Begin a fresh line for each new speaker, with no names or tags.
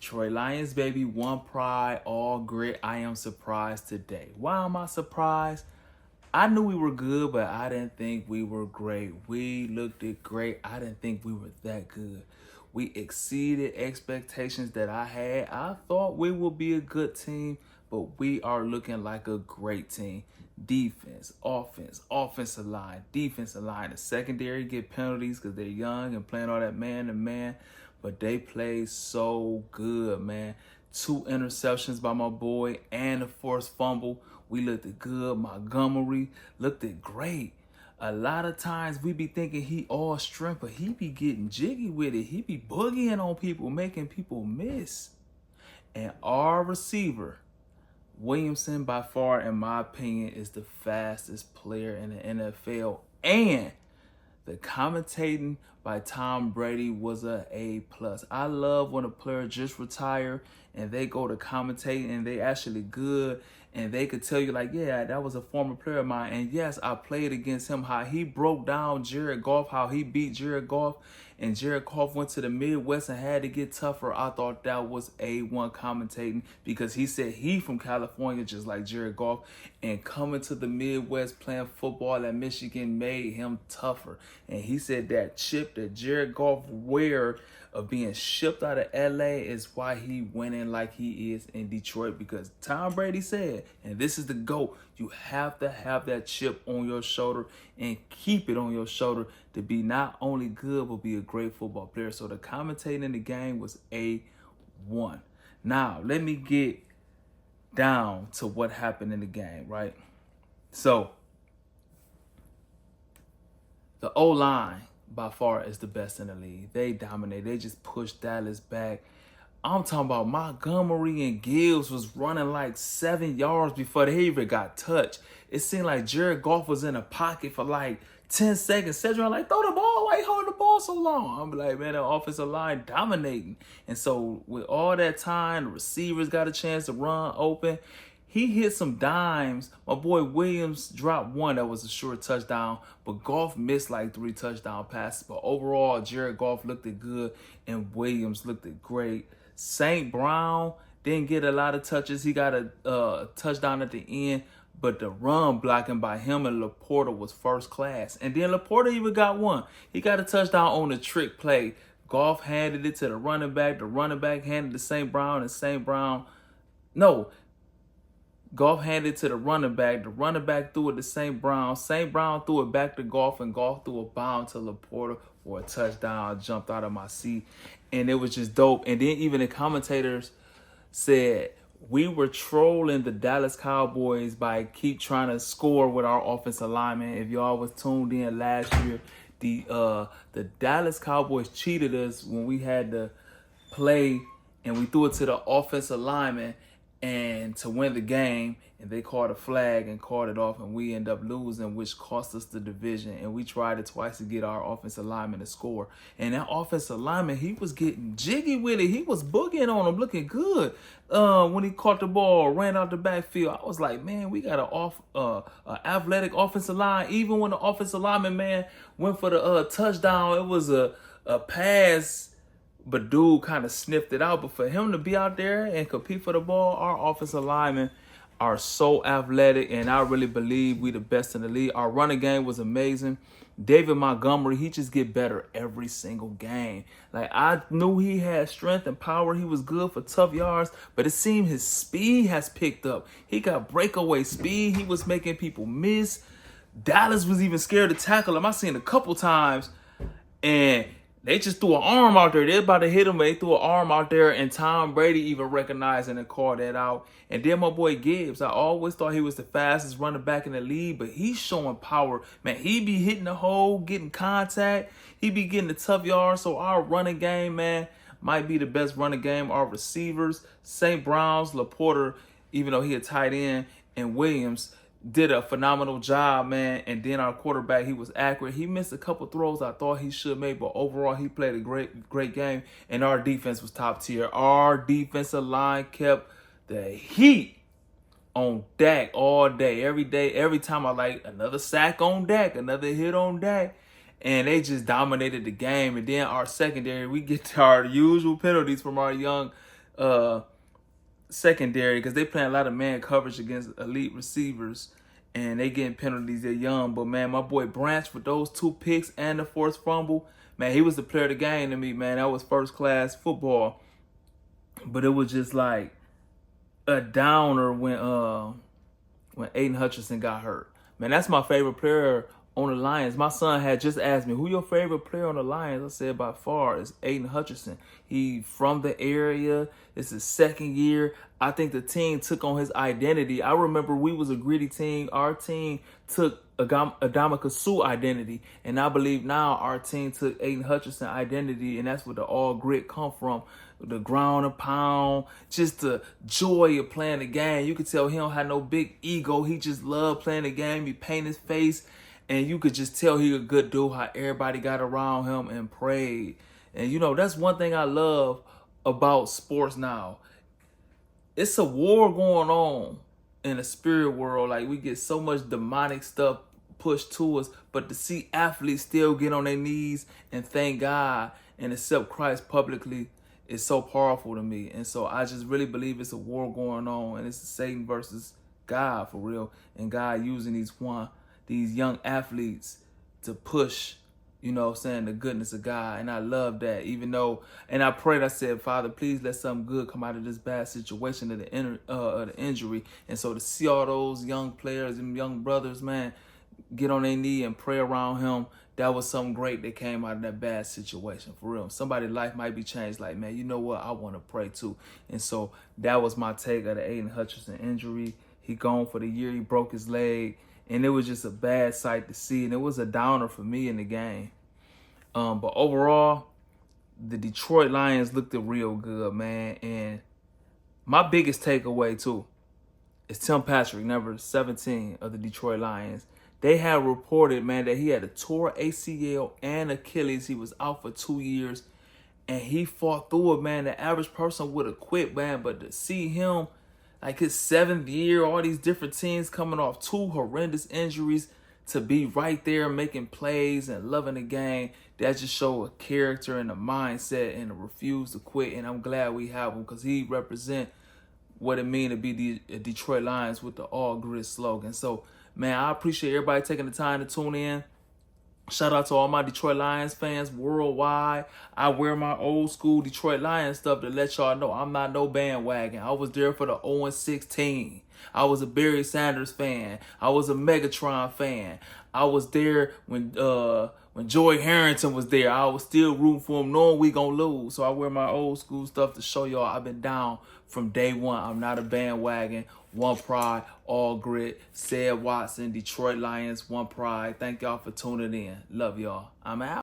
Detroit Lions, baby. One pride, all grit. I am surprised today. Why am I surprised? I knew we were good, but I didn't think we were great. We looked it great. I didn't think we were that good. We exceeded expectations that I had. I thought we would be a good team, but we are looking like a great team. Defense, offensive line, defensive line. The secondary get penalties because they're young and playing all that man-to-man, but they play so good, man. 2 interceptions by my boy and a forced fumble. We looked good. Montgomery looked it great. A lot of times we be thinking he all strength, but he be getting jiggy with it. He be boogieing on people, making people miss. And our receiver, Williamson, by far, in my opinion, is the fastest player in the NFL. And the commentating by Tom Brady was a A+. I love when a player just retired and they go to commentate and they actually good and they could tell you like, yeah, that was a former player of mine. And yes, I played against him, how he broke down Jared Goff, how he beat Jared Goff. And Jared Goff went to the Midwest and had to get tougher. I thought that was A1 commentating because he said he from California, just like Jared Goff, and coming to the Midwest playing football at Michigan made him tougher. And he said that chip that Jared Goff wear of being shipped out of LA is why he went in like he is in Detroit, because Tom Brady said, and this is the GOAT, you have to have that chip on your shoulder and keep it on your shoulder to be not only good, but be a great football player. So the commentating in the game was A1. Now, let me get down to what happened in the game, right? So, the O-line, by far, is the best in the league. They dominate. They just pushed Dallas back. I'm talking about Montgomery and Gibbs was running like 7 yards before they even got touched. It seemed like Jared Goff was in a pocket for like 10 seconds. Cedric like, throw the ball. Why you holding the ball so long? I'm like, man, the offensive line dominating. And so with all that time, the receivers got a chance to run open. He hit some dimes. My boy Williams dropped one that was a short touchdown, but Goff missed like 3 touchdown passes. But overall, Jared Goff looked it good and Williams looked it great. St. Brown didn't get a lot of touches. He got a touchdown at the end, but the run blocking by him and Laporta was first class. And then Laporta even got one. He got a touchdown on the trick play. Goff handed it to the running back. The running back handed it to St. Brown, and St. Brown, no, Goff handed it to the running back. The running back threw it to St. Brown. St. Brown threw it back to Goff, and Goff threw a bomb to Laporta for a touchdown. I jumped out of my seat, and it was just dope. And then even the commentators said we were trolling the Dallas Cowboys by keep trying to score with our offensive lineman. If y'all was tuned in last year, the Dallas Cowboys cheated us when we had to play, and we threw it to the offensive lineman and to win the game, and they called a flag and called it off, and we end up losing, which cost us the division. And we tried it twice to get our offensive lineman to score. And that offensive lineman, he was getting jiggy with it. He was boogieing on him, looking good. When he caught the ball, ran out the backfield, I was like, man, we got an athletic offensive line. Even when the offensive lineman, man, went for the touchdown, it was a pass, but dude kind of sniffed it out. But for him to be out there and compete for the ball, our offensive linemen are so athletic, and I really believe we the best in the league. Our running game was amazing. David Montgomery, he just get better every single game. Like, I knew he had strength and power. He was good for tough yards, but it seemed his speed has picked up. He got breakaway speed. He was making people miss. Dallas was even scared to tackle him. I seen a couple times, and they just threw an arm out there. They about to hit him, but they threw an arm out there, and Tom Brady even recognized and called that out. And then my boy Gibbs, I always thought he was the fastest running back in the league, but he's showing power. Man, he be hitting the hole, getting contact. He be getting the tough yards. So our running game, man, might be the best running game. Our receivers, St. Brown's, Laporta, even though he a tight end, and Williams did a phenomenal job, man. And then our quarterback, he was accurate. He missed a couple throws I thought he should make, but overall he played a great game. And our defense was top tier. Our defensive line kept the heat on Dak all day, every day. Every time I like another sack on Dak, another hit on Dak. And they just dominated the game. And then our secondary, we get to our usual penalties from our young secondary because they playing a lot of man coverage against elite receivers and they getting penalties. They're young, but man, my boy Branch with those 2 picks and the forced fumble, man, he was the player of the game to me, man. That was first class football. But it was just like a downer when Aiden Hutchinson got hurt. Man, that's my favorite player on the Lions. My son had just asked me, who your favorite player on the Lions? I said by far is Aiden Hutchinson. He from the area. It's his 2nd year. I think the team took on his identity. I remember we was a gritty team. Our team took Adamaka Sue identity. And I believe now our team took Aiden Hutchinson identity. And that's where the all grit come from. The ground and pound, just the joy of playing the game. You could tell he don't have no big ego. He just loved playing the game. He paint his face. And you could just tell he a good dude, how everybody got around him and prayed. And, you know, that's one thing I love about sports now. It's a war going on in the spirit world. Like, we get so much demonic stuff pushed to us. But to see athletes still get on their knees and thank God and accept Christ publicly is so powerful to me. And so I just really believe it's a war going on. And it's Satan versus God for real. And God using these young athletes to push, you know what I'm saying, the goodness of God. And I love that. Even though, and I prayed, I said, Father, please let something good come out of this bad situation of the injury. And so to see all those young players and young brothers, man, get on their knee and pray around him, that was something great that came out of that bad situation, for real. Somebody's life might be changed, like, man, you know what, I want to pray too. And so that was my take of the Aiden Hutchinson injury. He gone for the year, he broke his leg, and it was just a bad sight to see, and it was a downer for me in the game. But overall, the Detroit Lions looked real good, man. And my biggest takeaway, too, is Tim Patrick, number 17 of the Detroit Lions. They have reported, man, that he had a tore ACL and Achilles. He was out for 2 years, and he fought through it, man. The average person would have quit, man, but to see him, like his 7th year, all these different teams coming off 2 horrendous injuries, to be right there making plays and loving the game, that just show a character and a mindset and a refuse to quit. And I'm glad we have him because he represent what it means to be the Detroit Lions with the all grit slogan. So, man, I appreciate everybody taking the time to tune in. Shout out to all my Detroit Lions fans worldwide. I wear my old school Detroit Lions stuff to let y'all know I'm not no bandwagon. I was there for the 0-16. I was a Barry Sanders fan. I was a Megatron fan. I was there when Joey Harrington was there. I was still rooting for him, knowing we gonna lose. So I wear my old school stuff to show y'all I've been down from day one. I'm not a bandwagon. One pride, all grit. Said Watson, Detroit Lions, one pride. Thank y'all for tuning in. Love y'all. I'm out.